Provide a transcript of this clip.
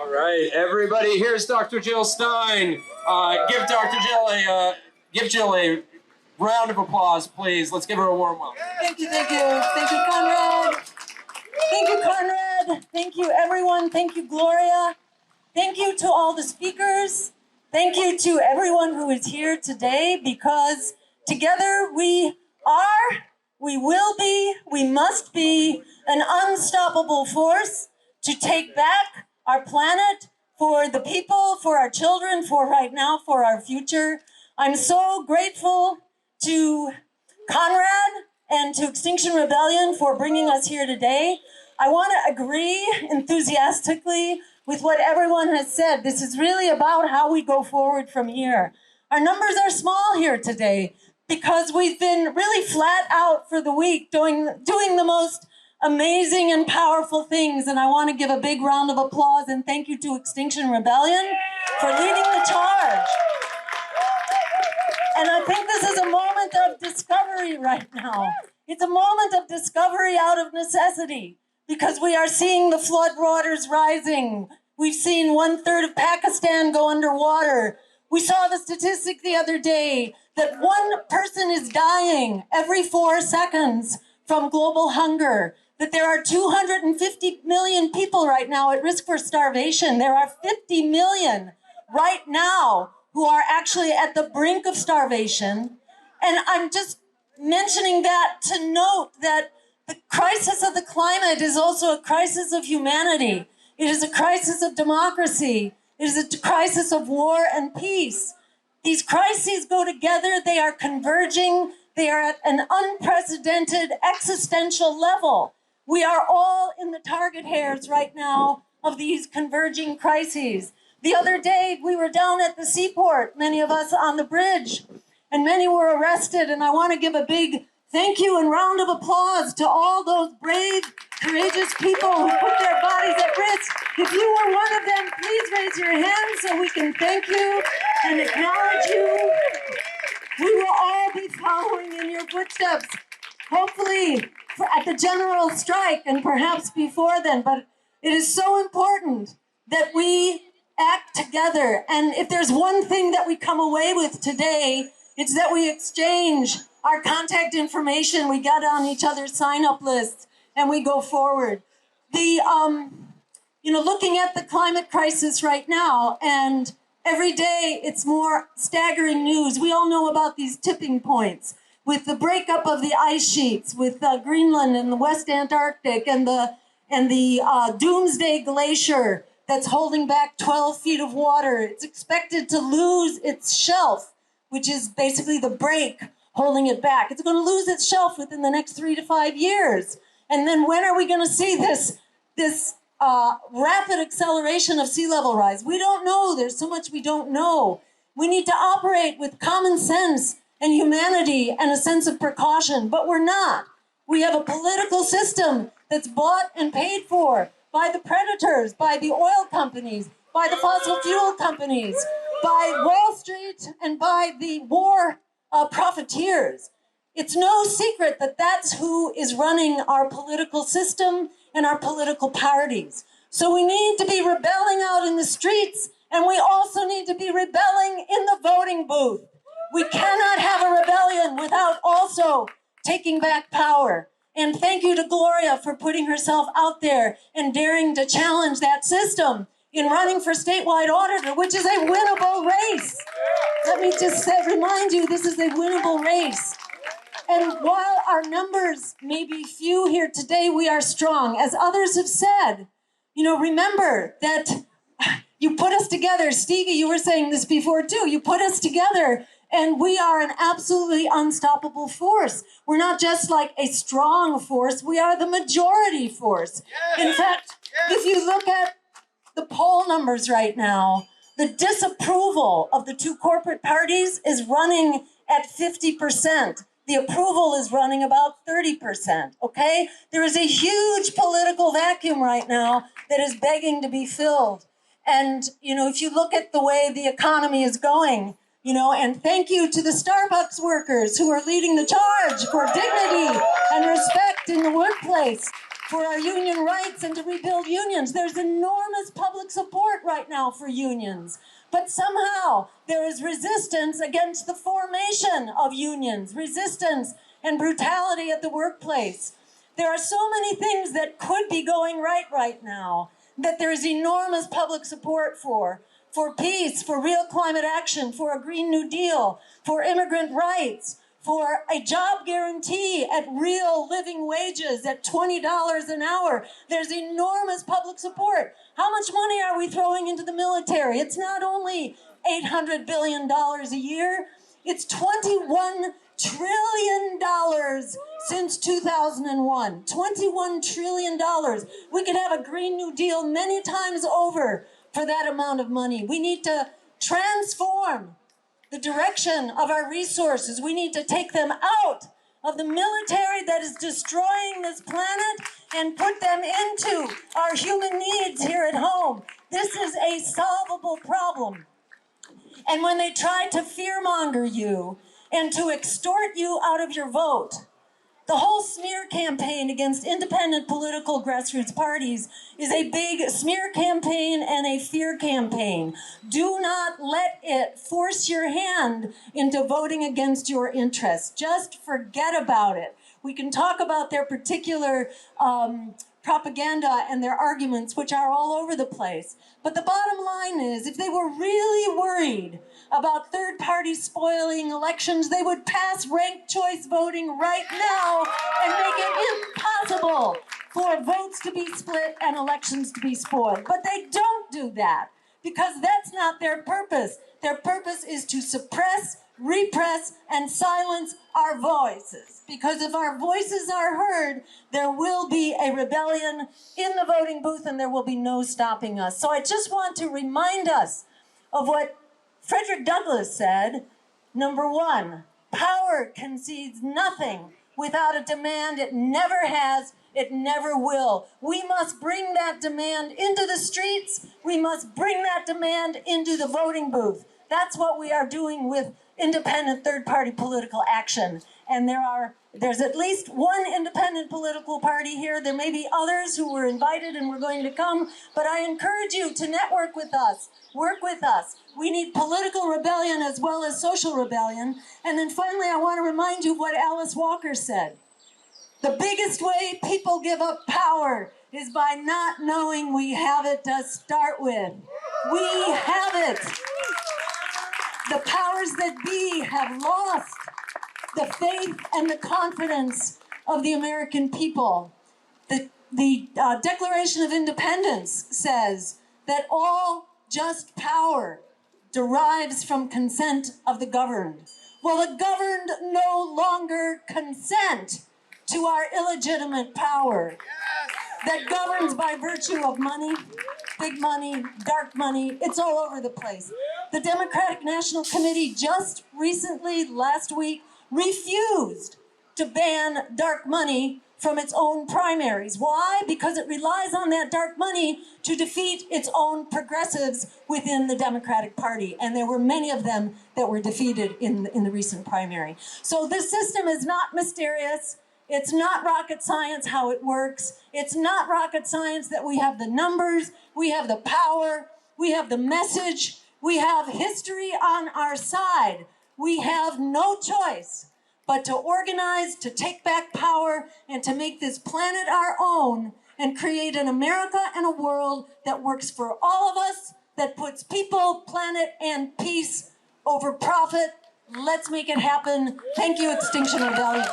All right, everybody, here's Dr. Jill Stein. Give Jill a round of applause, please. Let's give her a warm welcome. Thank you, Conrad. Thank you, Conrad. Thank you, everyone. Thank you, Gloria. Thank you to all the speakers. Thank you to everyone who is here today, because together we are, we will be, we must be an unstoppable force to take back our planet for the people, for our children, for right now, for our future. I'm so grateful to Conrad and to Extinction Rebellion for bringing us here today. I want to agree enthusiastically with what everyone has said. This is really about how we go forward from here. Our numbers are small here today because we've been really flat out for the week doing the most amazing and powerful things. And I want to give a big round of applause and thank you to Extinction Rebellion for leading the charge. And I think this is a moment of discovery right now. It's a moment of discovery out of necessity, because we are seeing the flood waters rising. We've seen 1/3 of Pakistan go underwater. We saw the statistic the other day that one person is dying every 4 seconds from global hunger, that there are 250 million people right now at risk for starvation. There are 50 million right now who are actually at the brink of starvation. And I'm just mentioning that to note that the crisis of the climate is also a crisis of humanity. It is a crisis of democracy. It is a crisis of war and peace. These crises go together. They are converging. They are at an unprecedented existential level. We are all in the target hairs right now of these converging crises. The other day, we were down at the seaport, many of us on the bridge, and many were arrested. And I want to give a big thank you and round of applause to all those brave, courageous people who put their bodies at risk. If you were one of them, please raise your hand so we can thank you and acknowledge you. We will all be following in your footsteps, hopefully at the general strike and perhaps before then. But it is so important that we act together. And if there's one thing that we come away with today, it's that we exchange our contact information, we get on each other's sign-up lists, and we go forward. Looking at the climate crisis right now, and every day it's more staggering news. We all know about these tipping points with the breakup of the ice sheets, with Greenland and the West Antarctic, and the Doomsday Glacier that's holding back 12 feet of water. It's expected to lose its shelf, which is basically the break holding it back. It's going to lose its shelf within the next 3 to 5 years. And then when are we going to see this rapid acceleration of sea level rise? We don't know. There's so much we don't know. We need to operate with common sense and humanity and a sense of precaution, but we're not. We have a political system that's bought and paid for by the predators, by the oil companies, by the fossil fuel companies, by Wall Street, and by the war profiteers. It's no secret that that's who is running our political system and our political parties. So we need to be rebelling out in the streets, and we also need to be rebelling in the voting booth. We cannot have a rebellion without also taking back power. And thank you to Gloria for putting herself out there and daring to challenge that system in running for statewide auditor, which is a winnable race. Let me just remind you, this is a winnable race. And while our numbers may be few here today, we are strong. As others have said, remember that you put us together. Stevie, you were saying this before too. You put us together and we are an absolutely unstoppable force. We're not just like a strong force, we are the majority force. In fact, if you look at the poll numbers right now, the disapproval of the two corporate parties is running at 50%. The approval is running about 30%, okay? There is a huge political vacuum right now that is begging to be filled. And, if you look at the way the economy is going, and thank you to the Starbucks workers who are leading the charge for dignity and respect in the workplace. for our union rights and to rebuild unions. There's enormous public support right now for unions. But somehow there is resistance against the formation of unions, resistance and brutality at the workplace. There are so many things that could be going right now that there is enormous public support for peace, for real climate action, for a Green New Deal, for immigrant rights, for a job guarantee at real living wages at $20 an hour. There's enormous public support. How much money are we throwing into the military? It's not only $800 billion a year, it's $21 trillion since 2001. $21 trillion. We could have a Green New Deal many times over for that amount of money. We need to transform the direction of our resources. We need to take them out of the military that is destroying this planet and put them into our human needs here at home. This is a solvable problem. And when they try to fearmonger you and to extort you out of your vote, the whole smear campaign against independent political grassroots parties is a big smear campaign and a fear campaign. Do not let it force your hand into voting against your interests. Just forget about it. We can talk about their particular propaganda and their arguments, which are all over the place. But the bottom line is, if they were really worried about third parties spoiling elections, they would pass ranked choice voting right now and make it impossible for votes to be split and elections to be spoiled. But they don't do that because that's not their purpose. Their purpose is to suppress, repress, and silence our voices. Because if our voices are heard, there will be a rebellion in the voting booth and there will be no stopping us. So I just want to remind us of what Frederick Douglass said. Number one, power concedes nothing without a demand. It never has, it never will. We must bring that demand into the streets. We must bring that demand into the voting booth. That's what we are doing with independent third-party political action. And there's at least one independent political party here. There may be others who were invited and were going to come, but I encourage you to network with us, work with us. We need political rebellion as well as social rebellion. And then finally, I want to remind you what Alice Walker said. The biggest way people give up power is by not knowing we have it to start with. We have it. The powers that be have lost the faith and the confidence of the American people. The Declaration of Independence says that all just power derives from consent of the governed. Well, the governed no longer consent to our illegitimate power that governs by virtue of money, big money, dark money. It's all over the place. The Democratic National Committee just recently, last week, refused to ban dark money from its own primaries. Why? Because it relies on that dark money to defeat its own progressives within the Democratic Party. And there were many of them that were defeated in the recent primary. So this system is not mysterious. It's not rocket science how it works. It's not rocket science that we have the numbers, we have the power, we have the message, we have history on our side. We have no choice but to organize, to take back power, and to make this planet our own and create an America and a world that works for all of us, that puts people, planet, and peace over profit. Let's make it happen. Thank you, Extinction Rebellion.